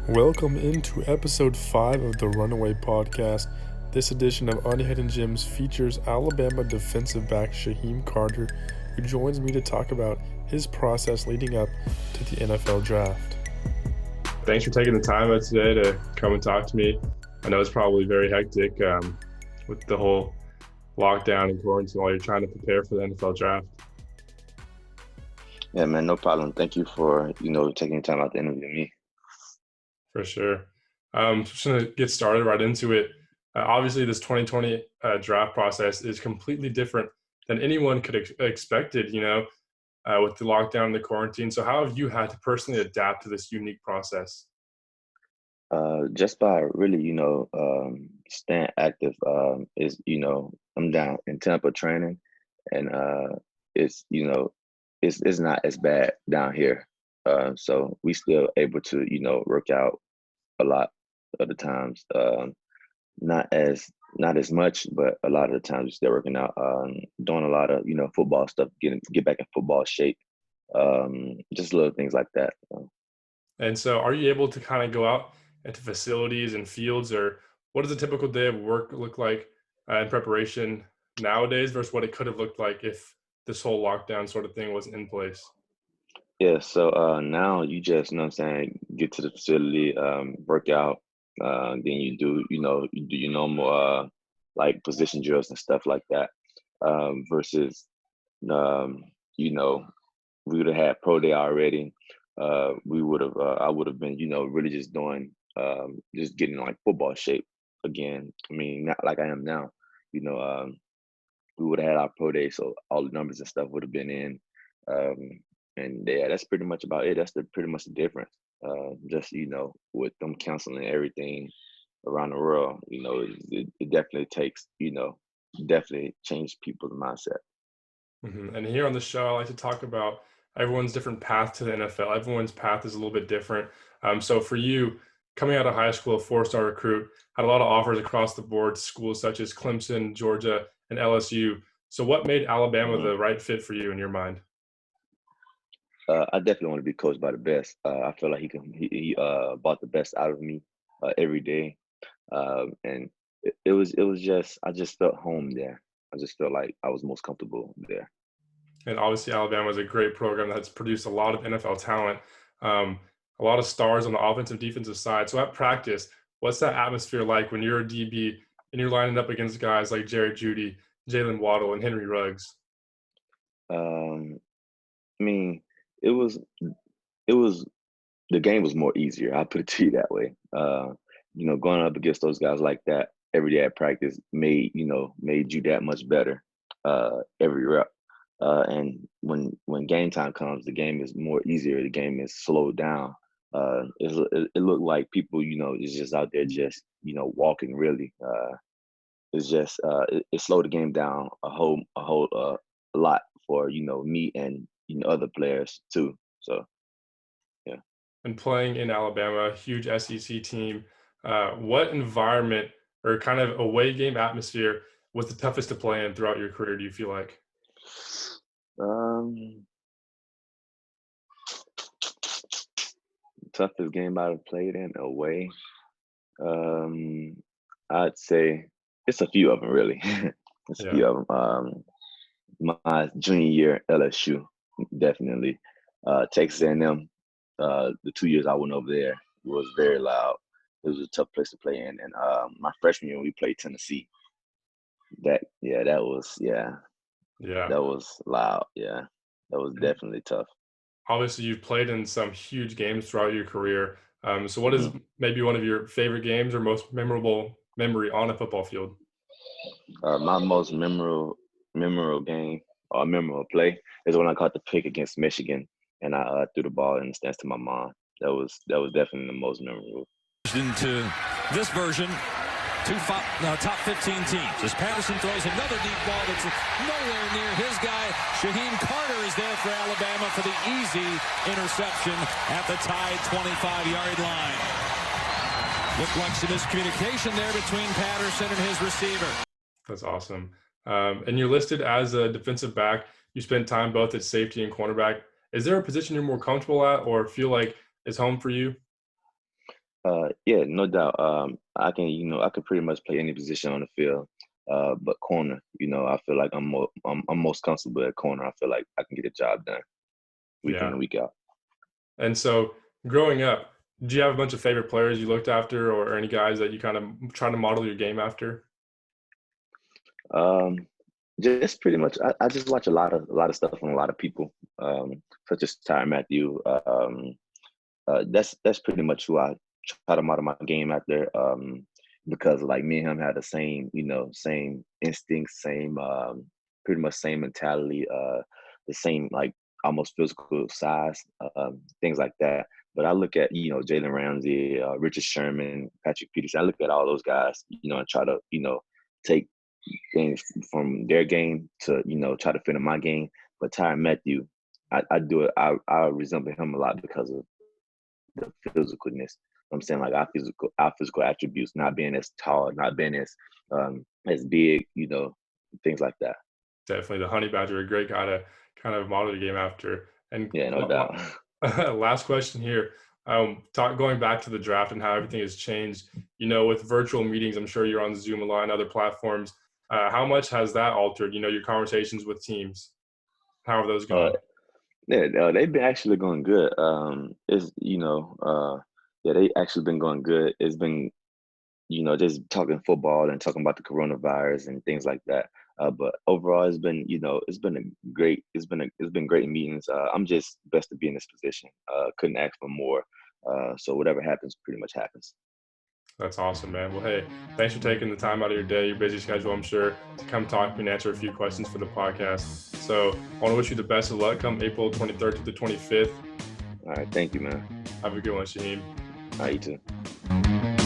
Welcome into episode 5 of the Runaway podcast. This edition of Unhidden Gems features Alabama defensive back Shyheim Carter, who joins me to talk about his process leading up to the NFL draft. Thanks for taking the time out today to come and talk to me. I know it's probably very hectic with the whole lockdown and quarantine while you're trying to prepare for the NFL draft. Yeah, man, no problem. Thank you for, taking time out to interview me. For sure. Just going to get started right into it. Obviously, this 2020 draft process is completely different than anyone could expected, with the lockdown and the quarantine. So how have you had to personally adapt to this unique process? Just by really, staying active, I'm down in Tampa training, and it's, it's not as bad down here. So we still able to, work out a lot of the times. Not as much, but a lot of the times we're still working out, doing a lot of, football stuff, get back in football shape, just little things like that. And so are you able to kind of go out into facilities and fields, or what does a typical day of work look like in preparation nowadays versus what it could have looked like if this whole lockdown sort of thing was in place? Yeah, so now you just, what I'm saying, get to the facility, work out, then you do your normal like position drills and stuff like that. Versus um, you know, we would have had pro day already. I would have been, really just doing just getting like football shape again. I mean, not like I am now. You know, we would have had our pro day, so all the numbers and stuff would have been in. Um, and yeah, that's pretty much about it. That's pretty much the difference. Just with them canceling everything around the world, it definitely takes, definitely changed people's mindset. And here on the show, I like to talk about everyone's different path to the NFL. Everyone's path is a little bit different. So for you, coming out of high school, a four-star recruit, had a lot of offers across the board to schools such as Clemson, Georgia, and LSU. So what made Alabama Mhm. the right fit for you in your mind? I definitely want to be coached by the best. I feel like he brought the best out of me every day, and it was just I just felt home there. I just felt like I was most comfortable there. And obviously, Alabama is a great program that's produced a lot of NFL talent, um, a lot of stars on the offensive, defensive side. So at practice, what's that atmosphere like when you're a DB and you're lining up against guys like Jerry Jeudy, Jalen Waddle, and Henry Ruggs? Um, I mean, it was it was the game was more easier. I put it to you that way. Going up against those guys like that every day at practice made you that much better every rep. And when game time comes, the game is more easier. The game is slowed down. It looked like people, is just out there just walking really. It's just it slowed the game down a whole lot for me and other players too. So yeah. And playing in Alabama, a huge SEC team, what environment or kind of away game atmosphere was the toughest to play in throughout your career, do you feel like? Um, Toughest game I've played in away. Um, I'd say it's a few of them really. It's a Yeah. few of them. My junior year LSU, definitely. Texas A&M, the 2 years I went over there was very loud. It was a tough place to play in. And my freshman year we played Tennessee. Yeah. That was loud. Yeah, that was And definitely tough. obviously, you've played in some huge games throughout your career. So what is Mhm. maybe one of your favorite games or most memorable memory on a football field? My most memorable game or memorable play is when I caught the pick against Michigan and I threw the ball in the stands to my mom. That was definitely the most memorable. Into this version, top 15 teams. As Patterson throws another deep ball that's nowhere near his guy. Shyheim Carter is there for Alabama for the easy interception at the tied 25-yard line. Looked like some miscommunication there between Patterson and his receiver. That's awesome. And you're listed as a defensive back. You spent time both at safety and cornerback. Is there a position you're more comfortable at or feel like is home for you? Yeah, no doubt. I could pretty much play any position on the field, but corner. I feel like I'm most comfortable at corner. I feel like I can get the job done week in Yeah. and week out. And so growing up, do you have a bunch of favorite players you looked after or any guys that you kind of try to model your game after? Um, just pretty much, I just watch a lot of stuff from a lot of people, such as Tyre Matthew. That's pretty much who I try to model my game after. Because like me and him had the same, same instincts, same, pretty much same mentality, the same like almost physical size, things like that. But I look at Jalen Ramsey, Richard Sherman, Patrick Peterson. I look at all those guys, and try to take things from their game to try to fit in my game. But Tyron Matthew, I do it. I resemble him a lot because of the physicalness. I'm saying like our physical attributes, not being as tall, not being as big, things like that. Definitely the honey badger, a great guy to kind of model the game after. And Yeah, no doubt. last question here. Going back to the draft and how everything has changed, with virtual meetings, I'm sure you're on Zoom a lot and other platforms. How much has that altered, your conversations with teams? How have those Uh, gone? yeah, they've been actually going good. Yeah, they actually been going good. It's been just talking football and talking about the coronavirus and things like that. But overall, it's been great meetings. I'm just blessed to be in this position. Couldn't ask for more. So whatever happens, pretty much happens. That's awesome, man. Well, hey, thanks for taking the time out of your day, your busy schedule, I'm sure, to come talk to me and answer a few questions for the podcast. So I want to wish you the best of luck come April 23rd to the 25th. All right, thank you, man. Have a good one, Shyheim. All right, you too.